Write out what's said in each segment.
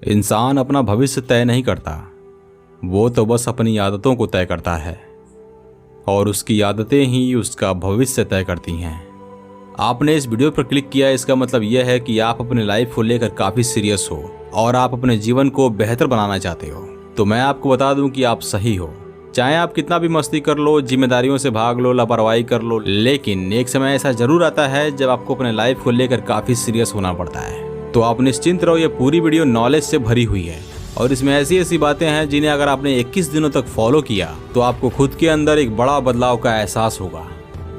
इंसान अपना भविष्य तय नहीं करता, वो तो बस अपनी आदतों को तय करता है और उसकी आदतें ही उसका भविष्य तय करती हैं। आपने इस वीडियो पर क्लिक किया, इसका मतलब यह है कि आप अपने लाइफ को लेकर काफ़ी सीरियस हो और आप अपने जीवन को बेहतर बनाना चाहते हो। तो मैं आपको बता दूं कि आप सही हो। चाहे आप कितना भी मस्ती कर लो, जिम्मेदारियों से भाग लो, लापरवाही कर लो, लेकिन एक समय ऐसा जरूर आता है जब आपको अपने लाइफ को लेकर काफ़ी सीरियस होना पड़ता है। तो आप निश्चिंत रहो, ये पूरी वीडियो नॉलेज से भरी हुई है और इसमें ऐसी ऐसी बातें हैं जिन्हें अगर आपने 21 दिनों तक फॉलो किया तो आपको खुद के अंदर एक बड़ा बदलाव का एहसास होगा।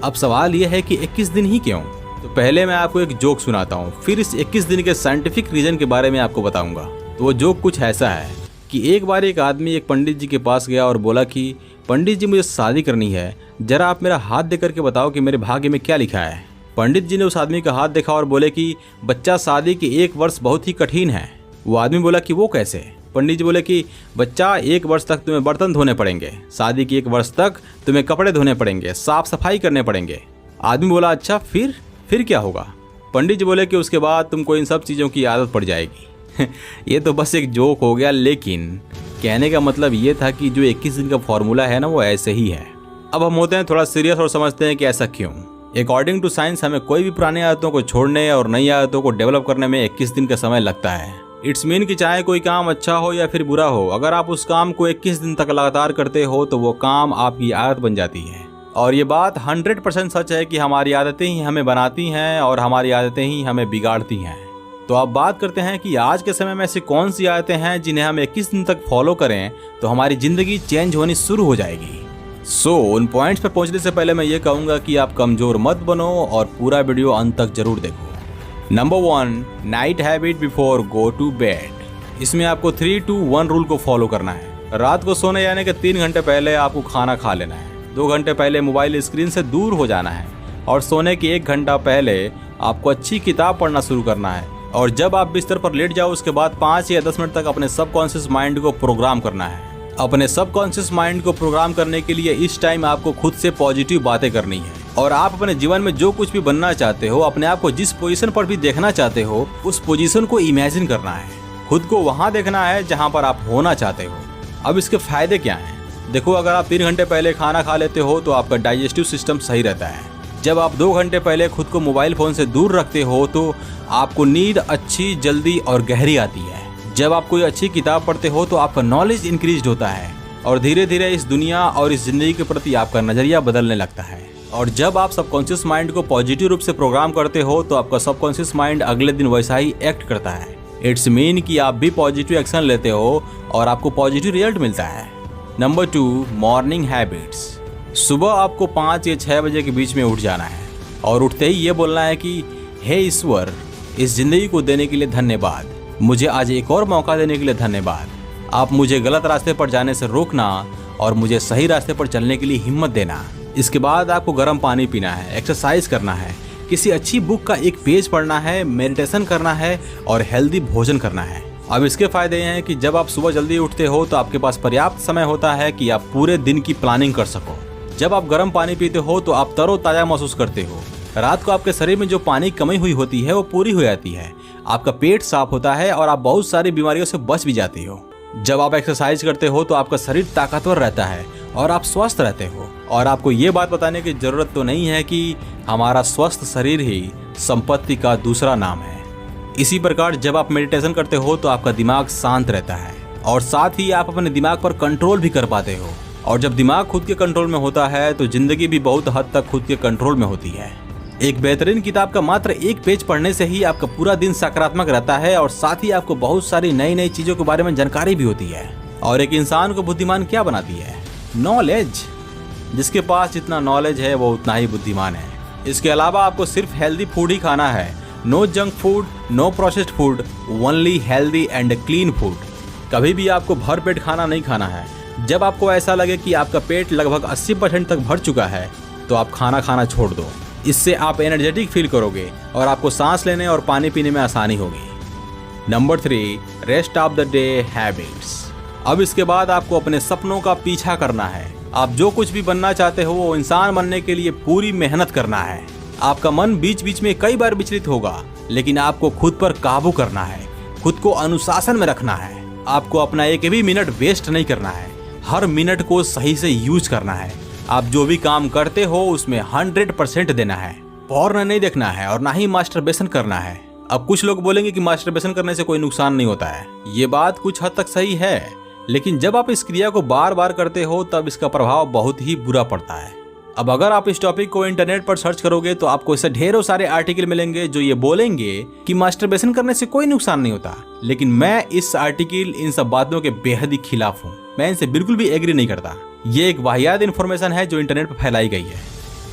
अब सवाल यह है कि 21 दिन ही क्यों? तो पहले मैं आपको एक जोक सुनाता हूँ, फिर इस 21 दिन के साइंटिफिक रीजन के बारे में आपको बताऊंगा। तो वो जोक कुछ ऐसा है कि एक बार एक आदमी एक पंडित जी के पास गया और बोला कि पंडित जी, मुझे शादी करनी है, जरा आप मेरा हाथ दे करके बताओ कि मेरे भाग्य में क्या लिखा है। पंडित जी ने उस आदमी का हाथ देखा और बोले कि बच्चा, शादी के 1 वर्ष बहुत ही कठिन है। वो आदमी बोला कि वो कैसे? पंडित जी बोले कि बच्चा, 1 वर्ष तक तुम्हें बर्तन धोने पड़ेंगे, शादी के 1 वर्ष तक तुम्हें कपड़े धोने पड़ेंगे, साफ सफाई करने पड़ेंगे। आदमी बोला, अच्छा फिर क्या होगा? पंडित जी बोले कि उसके बाद तुमको इन सब चीज़ों की आदत पड़ जाएगी। ये तो बस एक जोक हो गया, लेकिन कहने का मतलब ये था कि जो 21 दिन का फॉर्मूला है ना, वो ऐसे ही है। अब हम होते हैं थोड़ा सीरियस और समझते हैं कि ऐसा क्यों। अकॉर्डिंग टू साइंस हमें कोई भी पुरानी आदतों को छोड़ने और नई आदतों को डेवलप करने में 21 दिन का समय लगता है। इट्स मीन कि चाहे कोई काम अच्छा हो या फिर बुरा हो, अगर आप उस काम को 21 दिन तक लगातार करते हो तो वो काम आपकी आदत बन जाती है। और ये बात 100% सच है कि हमारी आदतें ही हमें बनाती हैं और हमारी आदतें ही हमें बिगाड़ती हैं। तो अब बात करते हैं कि आज के समय में ऐसी कौन सी आदतें हैं जिन्हें हम 21 दिन तक फॉलो करें तो हमारी ज़िंदगी चेंज होनी शुरू हो जाएगी। उन पॉइंट्स पर पहुंचने से पहले मैं ये कहूँगा कि आप कमज़ोर मत बनो और पूरा वीडियो अंत तक जरूर देखो। Number 1, night habit before go to bed. इसमें आपको 3-2-1 रूल को फॉलो करना है। रात को सोने जाने के 3 घंटे पहले आपको खाना खा लेना है। 2 घंटे पहले मोबाइल स्क्रीन से दूर हो जाना है और सोने के 1 घंटा पहले आपको अच्छी किताब पढ़ना शुरू करना है। और जब आप बिस्तर पर लेट जाओ उसके बाद 5 या 10 मिनट तक अपने सबकॉन्शियस माइंड को प्रोग्राम करना है। अपने सबकॉन्शियस माइंड को प्रोग्राम करने के लिए इस टाइम आपको खुद से पॉजिटिव बातें करनी है और आप अपने जीवन में जो कुछ भी बनना चाहते हो, अपने आप को जिस पोजीशन पर भी देखना चाहते हो, उस पोजीशन को इमेजिन करना है। खुद को वहाँ देखना है जहाँ पर आप होना चाहते हो। अब इसके फायदे क्या हैं? देखो, अगर आप 3 घंटे पहले खाना खा लेते हो तो आपका डाइजेस्टिव सिस्टम सही रहता है। जब आप 2 घंटे पहले खुद को मोबाइल फ़ोन से दूर रखते हो तो आपको नींद अच्छी, जल्दी और गहरी आती है। जब आप कोई अच्छी किताब पढ़ते हो तो आपका नॉलेज इंक्रीज होता है और धीरे धीरे इस दुनिया और इस ज़िंदगी के प्रति आपका नज़रिया बदलने लगता है। और जब आप सबकॉन्शियस माइंड को पॉजिटिव रूप से प्रोग्राम करते हो तो आपका सबकॉन्शियस माइंड अगले दिन वैसा ही एक्ट करता है। इट्स मीन कि आप भी पॉजिटिव एक्शन लेते हो और आपको पॉजिटिव रिजल्ट मिलता है। Number 2, morning habits. सुबह आपको 5 या 6 बजे के बीच में उठ जाना है और उठते ही ये बोलना है कि हे ईश्वर, इस ज़िंदगी को देने के लिए धन्यवाद, मुझे आज एक और मौका देने के लिए धन्यवाद। आप मुझे गलत रास्ते पर जाने से रोकना और मुझे सही रास्ते पर चलने के लिए हिम्मत देना। इसके बाद आपको गर्म पानी पीना है, एक्सरसाइज करना है, किसी अच्छी बुक का एक पेज पढ़ना है, मेडिटेशन करना है और हेल्दी भोजन करना है। अब इसके फायदे हैं कि जब आप सुबह जल्दी उठते हो तो आपके पास पर्याप्त समय होता है कि आप पूरे दिन की प्लानिंग कर सको। जब आप गर्म पानी पीते हो तो आप तरोताज़ा महसूस करते हो। रात को आपके शरीर में जो पानी कमी हुई होती है वो पूरी हो जाती है। आपका पेट साफ होता है और आप बहुत सारी बीमारियों से बच भी जाते हो। जब आप एक्सरसाइज करते हो तो आपका शरीर ताकतवर रहता है और आप स्वस्थ रहते हो। और आपको ये बात बताने की ज़रूरत तो नहीं है कि हमारा स्वस्थ शरीर ही संपत्ति का दूसरा नाम है। इसी प्रकार जब आप मेडिटेशन करते हो तो आपका दिमाग शांत रहता है और साथ ही आप अपने दिमाग पर कंट्रोल भी कर पाते हो। और जब दिमाग खुद के कंट्रोल में होता है तो ज़िंदगी भी बहुत हद तक खुद के कंट्रोल में होती है। एक बेहतरीन किताब का मात्र 1 पेज पढ़ने से ही आपका पूरा दिन सकारात्मक रहता है और साथ ही आपको बहुत सारी नई नई चीज़ों के बारे में जानकारी भी होती है। और एक इंसान को बुद्धिमान क्या बनाती है? नॉलेज। जिसके पास जितना नॉलेज है वो उतना ही बुद्धिमान है। इसके अलावा आपको सिर्फ हेल्दी फूड ही खाना है। No junk food, no processed food, only healthy and clean food. कभी भी आपको भर पेट खाना नहीं खाना है। जब आपको ऐसा लगे कि आपका पेट लगभग 80% तक भर चुका है तो आप खाना खाना छोड़ दो। इससे आप एनर्जेटिक फील करोगे और आपको सांस लेने और पानी पीने में आसानी होगी। Number 3, rest of the day habits. अब इसके बाद आपको अपने सपनों का पीछा करना है। आप जो कुछ भी बनना चाहते हो वो इंसान बनने के लिए पूरी मेहनत करना है। आपका मन बीच बीच में कई बार विचलित होगा, लेकिन आपको खुद पर काबू करना है। खुद को अनुशासन में रखना है। आपको अपना एक भी मिनट वेस्ट नहीं करना है, हर मिनट को सही से यूज करना है। आप जो भी काम करते हो उसमें 100% देना है। पॉर्न नहीं देखना है और ना ही मास्टरबेशन करना है। अब कुछ लोग बोलेंगे कि मास्टरबेशन करने से कोई नुकसान नहीं होता है। ये बात कुछ हद तक सही है, लेकिन जब आप इस क्रिया को बार बार करते हो तब इसका प्रभाव बहुत ही बुरा पड़ता है। अब अगर आप इस टॉपिक को इंटरनेट पर सर्च करोगे तो आपको इससे ढेरों सारे आर्टिकल मिलेंगे जो ये बोलेंगे कि मास्टरबेशन करने से कोई नुकसान नहीं होता। लेकिन मैं इस आर्टिकल इन सब बातों के बेहद ही खिलाफ हूँ। मैं इनसे बिल्कुल भी एग्री नहीं करता। ये एक वाहियात इन्फॉर्मेशन है जो इंटरनेट पर फैलाई गई है।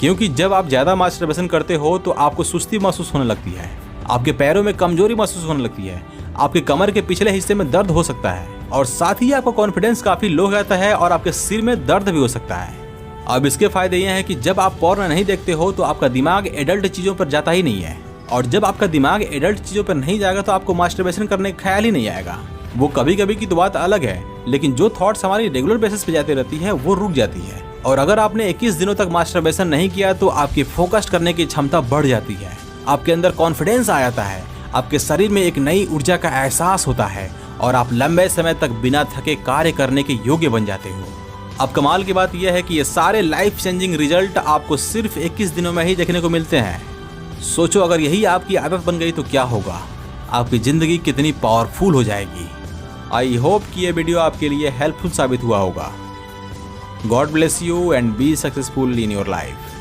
क्योंकि जब आप ज्यादा मास्टरबेशन करते हो तो आपको सुस्ती महसूस होने लगती है, आपके पैरों में कमजोरी महसूस होने लगती है, आपके कमर के पिछले हिस्से में दर्द हो सकता है और साथ ही आपका कॉन्फिडेंस काफी लो हो जाता है और आपके सिर में दर्द भी हो सकता है। अब इसके फायदे ये हैं कि जब आप पॉर्न नहीं देखते हो तो आपका दिमाग एडल्ट चीजों पर जाता ही नहीं है, और जब आपका दिमाग एडल्ट चीजों पर नहीं जाएगा तो आपको मास्टरबेशन करने का ख्याल ही नहीं आएगा। वो कभी कभी की तो बात अलग है, लेकिन जो थॉट्स हमारी रेगुलर बेसिस पे जाती रहती है वो रुक जाती है। और अगर आपने 21 दिनों तक मास्टरबेशन नहीं किया तो आपकी फोकस करने की क्षमता बढ़ जाती है, आपके अंदर कॉन्फिडेंस आ जाता है, आपके शरीर में एक नई ऊर्जा का एहसास होता है और आप लंबे समय तक बिना थके कार्य करने के योग्य बन जाते हो। अब कमाल की बात यह है कि ये सारे लाइफ चेंजिंग रिजल्ट आपको सिर्फ 21 दिनों में ही देखने को मिलते हैं। सोचो अगर यही आपकी आदत बन गई तो क्या होगा, आपकी जिंदगी कितनी पावरफुल हो जाएगी। आई होप कि ये वीडियो आपके लिए हेल्पफुल साबित हुआ होगा। God bless you and be successful in your life.